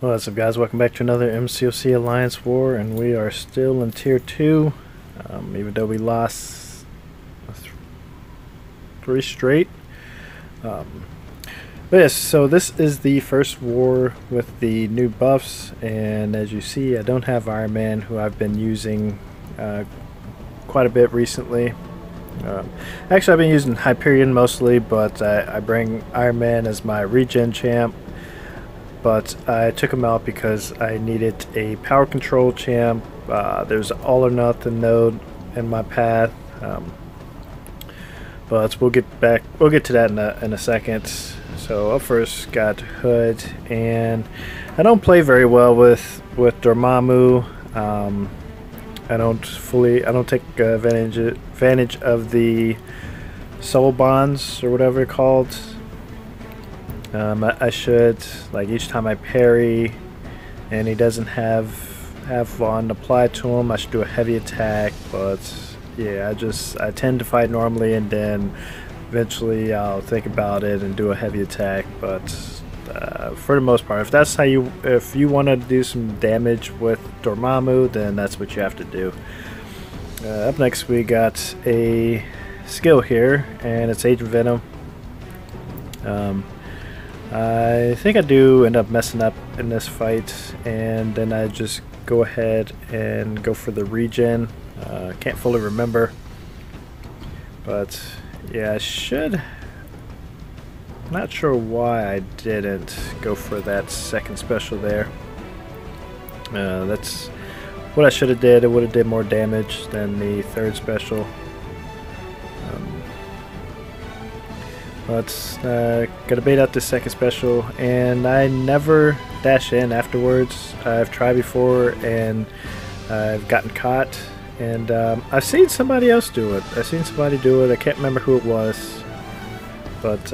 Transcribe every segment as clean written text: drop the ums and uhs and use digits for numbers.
What's up, guys? Welcome back to another MCOC Alliance War, and we are still in Tier 2, even though we lost 3 straight. But yes, so this is the first war with the new buffs, and as you see, I don't have Iron Man, who I've been using quite a bit recently. Actually, I've been using Hyperion mostly, but I bring Iron Man as my regen champ. But I took him out because I needed a power control champ. There's an all or nothing node in my path, but we'll get to that in a second. So up first got Hood, and I don't play very well with Dormammu. I don't take advantage of the soul bonds or whatever they're called. I should, like, each time I parry and he doesn't have one applied to him, I should do a heavy attack. But yeah, I tend to fight normally, and then eventually I'll think about it and do a heavy attack. But for the most part, if you want to do some damage with Dormammu, then that's what you have to do. Up next we got a skill here, and it's Agent Venom. I think I do end up messing up in this fight, and then I just go ahead and go for the regen. Can't fully remember, but yeah, I should. Not sure why I didn't go for that second special there. That's what I should have did. It would have did more damage than the third special. Let's gotta bait out this second special, and I never dash in afterwards. I've tried before and I've gotten caught, and I've seen somebody else do it. I can't remember who it was, but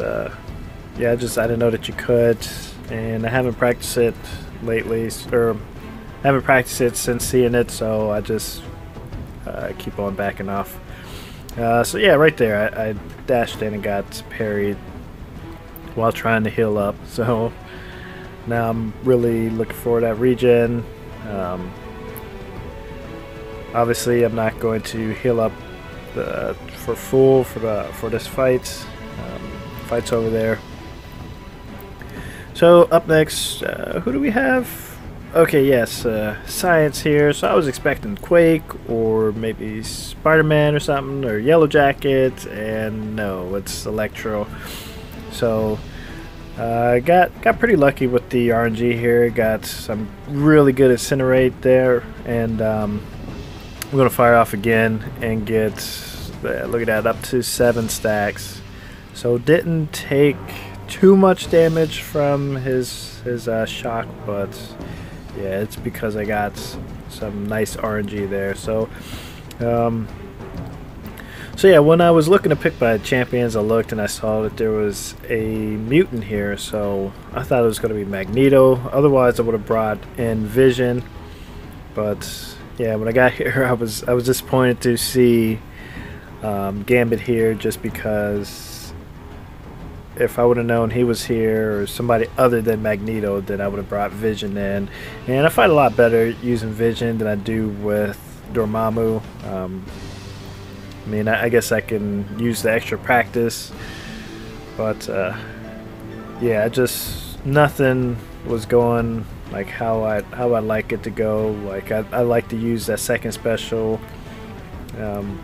yeah, I didn't know that you could, and I haven't practiced it lately, or I haven't practiced it since seeing it, so I just keep on backing off. So yeah, right there, I dashed in and got parried while trying to heal up. So now I'm really looking for that regen. Obviously, I'm not going to heal up for full for this fight. Fight's over there. So up next, who do we have? Okay, yes, Science here. So I was expecting Quake or maybe Spider-Man or something, or Yellow Jacket, and no, it's Electro. So I got pretty lucky with the RNG here. Got some really good Incinerate there, and I'm gonna fire off again and get look at that, up to 7 stacks. So didn't take too much damage from his shock, but yeah, it's because I got some nice RNG there. So so yeah, when I was looking to pick my champions, I looked and I saw that there was a mutant here, so I thought it was going to be Magneto. Otherwise I would have brought in Vision. But yeah, when I got here, I was disappointed to see Gambit here, just because if I would have known he was here or somebody other than Magneto, then I would have brought Vision in. And I fight a lot better using Vision than I do with Dormammu. I mean, I guess I can use the extra practice, but yeah, nothing was going like how I like it to go. Like I like to use that second special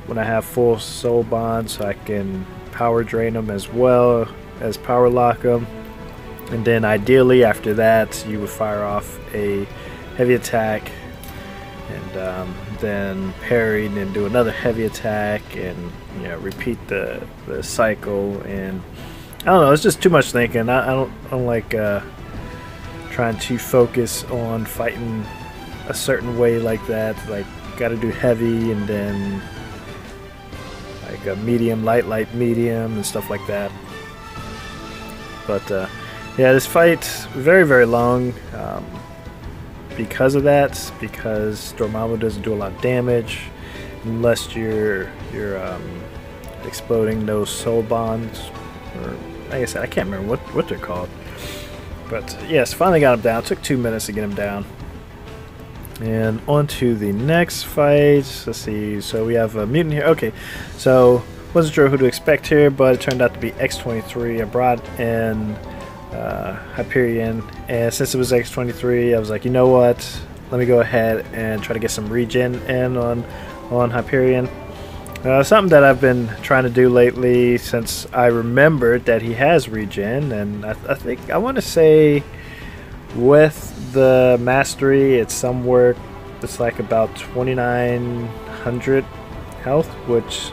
when I have full soul bond, so I can power drain them as well as power lock them, and then ideally after that you would fire off a heavy attack, and then parry, and then do another heavy attack, and you know, repeat the cycle. And I don't know, it's just too much thinking. I don't like trying to focus on fighting a certain way like that. Like, gotta do heavy and then like a medium, light, medium, and stuff like that. But yeah, this fight's very, very long because of that, because Dormammu doesn't do a lot of damage unless you're exploding those soul bonds, or like I said, I can't remember what they're called. But yes, finally got him down. It took 2 minutes to get him down. And on to the next fight. Let's see. So we have a mutant here. Okay, so wasn't sure who to expect here, but it turned out to be X-23. I brought in Hyperion, and since it was X-23, I was like, you know what? Let me go ahead and try to get some regen in on Hyperion. Something that I've been trying to do lately since I remembered that he has regen, and I think I want to say with the mastery, it's like about 2,900 health, which,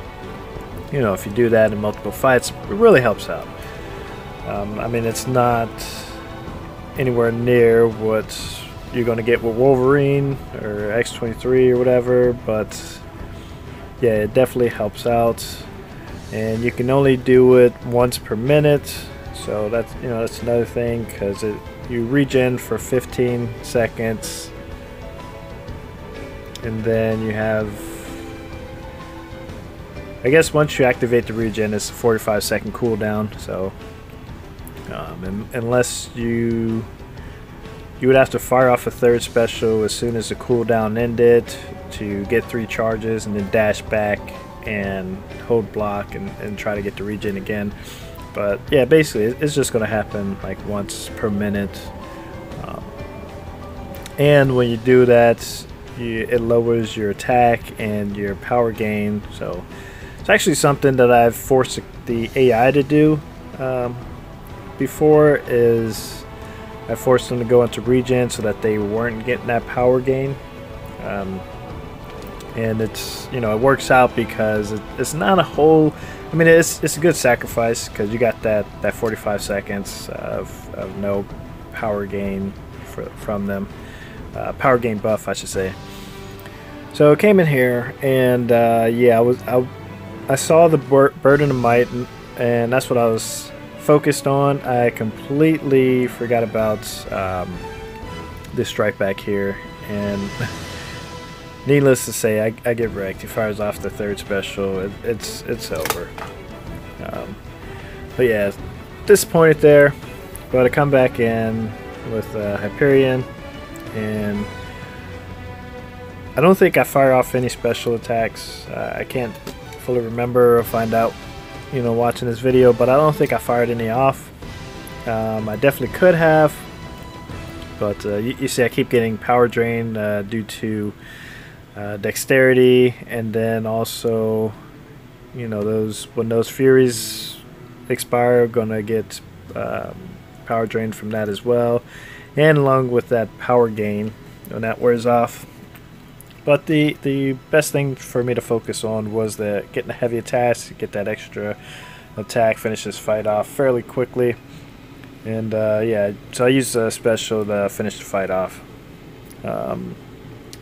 you know, if you do that in multiple fights, it really helps out. I mean, it's not anywhere near what you're going to get with Wolverine or X-23 or whatever, but yeah, it definitely helps out. And you can only do it once per minute, so that's, you know, that's another thing, because you regen for 15 seconds, and then you have, I guess once you activate the regen, it's a 45-second cooldown. So unless you would have to fire off a third special as soon as the cooldown ended to get 3 charges, and then dash back and hold block and try to get the regen again. But yeah, basically it's just going to happen like once per minute. And when you do that, it lowers your attack and your power gain. So it's actually something that I've forced the AI to do before, is I forced them to go into regen so that they weren't getting that power gain. And it's, you know, it works out because it's not a whole, I mean, it's a good sacrifice because you got that 45 seconds of no power gain from them. Power gain buff, I should say. So I came in here, and yeah, I saw the Burden of Might, and that's what I was focused on. I completely forgot about this strike back here, and needless to say, I get wrecked. He fires off the third special. It's over. But yeah, disappointed there. But I come back in with Hyperion, and I don't think I fire off any special attacks. I can't fully remember or find out, you know, watching this video, but I don't think I fired any off. I definitely could have, but you see I keep getting power drain due to dexterity, and then also, you know, when those furies expire, gonna get power drain from that as well, and along with that power gain when that wears off. But the best thing for me to focus on was getting the heavy attacks, get that extra attack, finish this fight off fairly quickly. And yeah, so I used a special to finish the fight off,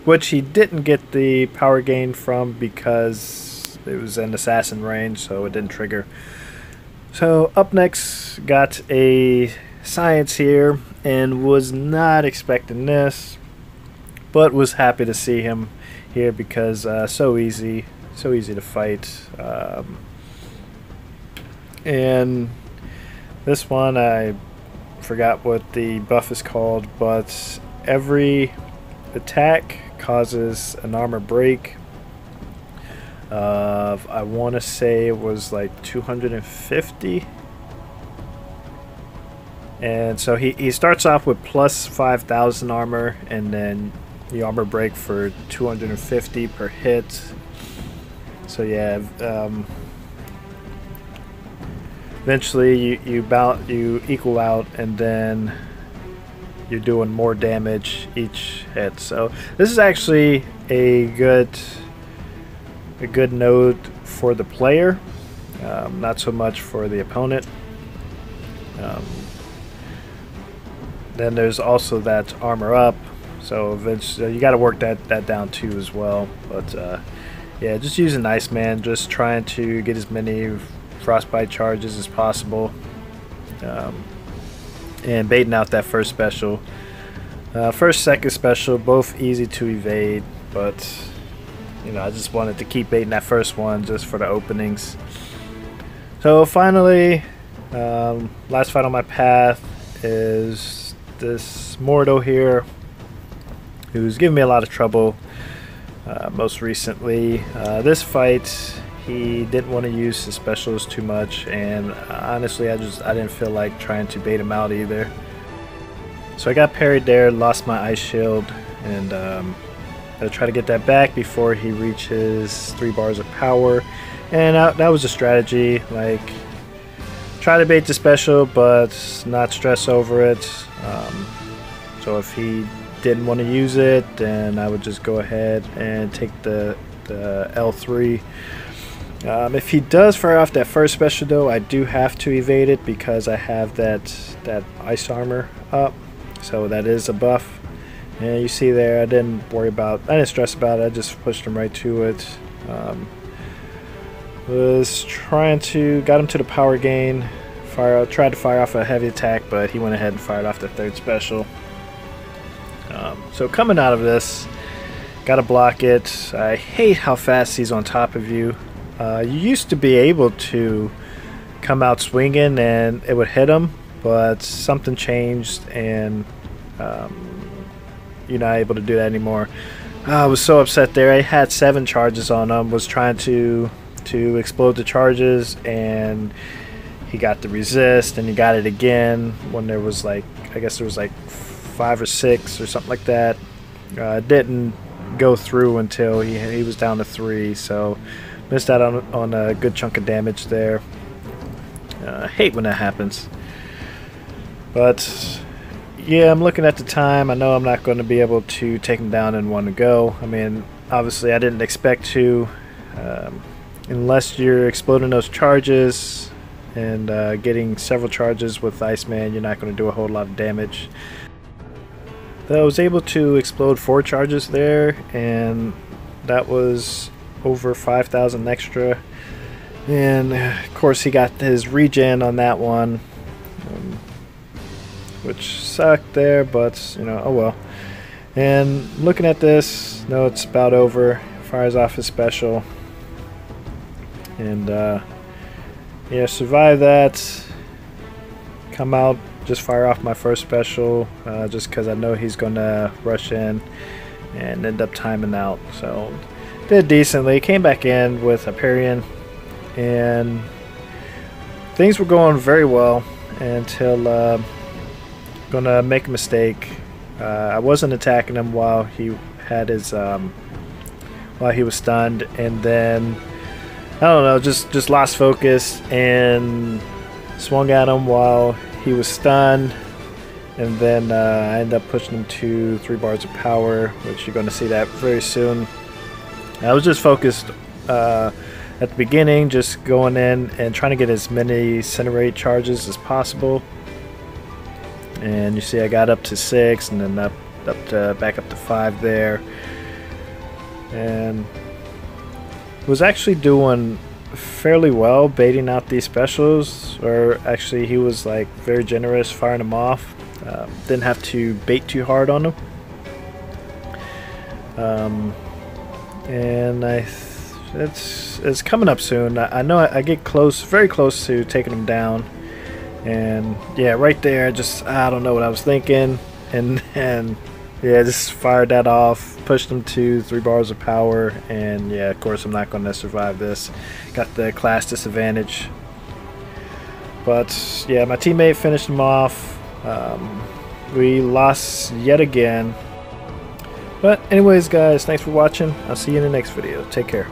which he didn't get the power gain from because it was an assassin range, so it didn't trigger. So up next, got a science here, and was not expecting this, but was happy to see him here because so easy to fight. And this one, I forgot what the buff is called, but every attack causes an armor break of, I want to say it was like 250. And so he starts off with plus 5,000 armor, and then the armor break for 250 per hit. So yeah, eventually you equal out, and then you're doing more damage each hit. So this is actually a good node for the player, not so much for the opponent. Then there's also that armor up, so eventually you got to work that down too as well. But yeah, just using Iceman, just trying to get as many frostbite charges as possible, and baiting out that first special. Second special, both easy to evade, but you know, I just wanted to keep baiting that first one just for the openings. So finally, last fight on my path is this Mortal here, who's given me a lot of trouble. Most recently, this fight, he didn't want to use his specials too much, and honestly, I didn't feel like trying to bait him out either. So I got parried there, lost my ice shield, and I'll try to get that back before he reaches 3 bars of power. And that was a strategy, like try to bait the special but not stress over it. So if he didn't want to use it, then I would just go ahead and take the L3. If he does fire off that first special though, I do have to evade it because I have that ice armor up, so that is a buff. And you see there, I didn't stress about it, I just pushed him right to it. Got him to the power gain, tried to fire off a heavy attack, but he went ahead and fired off the 3rd special. So coming out of this, gotta block it. I hate how fast he's on top of you. You used to be able to come out swinging and it would hit him, but something changed and you're not able to do that anymore. I was so upset there. I had 7 charges on him, was trying to explode the charges, and he got the resist, and he got it again when there was like, I guess there was like 5 or 6 or something like that. Didn't go through until he was down to 3, so missed out on a good chunk of damage there. Hate when that happens. But yeah, I'm looking at the time. I know I'm not going to be able to take him down in one go. I mean, obviously I didn't expect to. Unless you're exploding those charges and getting several charges with Iceman, you're not going to do a whole lot of damage. I was able to explode 4 charges there, and that was over 5,000 extra. And of course he got his regen on that one, which sucked there, but you know, oh well. And looking at this, no, it's about over. Fires off his special, and yeah, survive that. Come out, just fire off my first special, just because I know he's gonna rush in and end up timing out. So did decently. Came back in with Hyperion, and things were going very well until gonna make a mistake. I wasn't attacking him while he had his while he was stunned, and then I don't know, just lost focus and swung at him while he was stunned, and then I ended up pushing him to 3 bars of power, which you're going to see that very soon. I was just focused at the beginning, just going in and trying to get as many Incinerate charges as possible. And you see I got up to 6, and then back up to 5 there, and was actually doing fairly well baiting out these specials, or actually he was like very generous firing them off. Didn't have to bait too hard on them. And it's coming up soon. I know I get close, very close to taking them down. And yeah, right there, I don't know what I was thinking, and yeah, just fired that off, pushed them to 3 bars of power, and yeah, of course I'm not going to survive this. Got the class disadvantage. But yeah, my teammate finished him off. We lost yet again. But anyways guys, thanks for watching. I'll see you in the next video. Take care.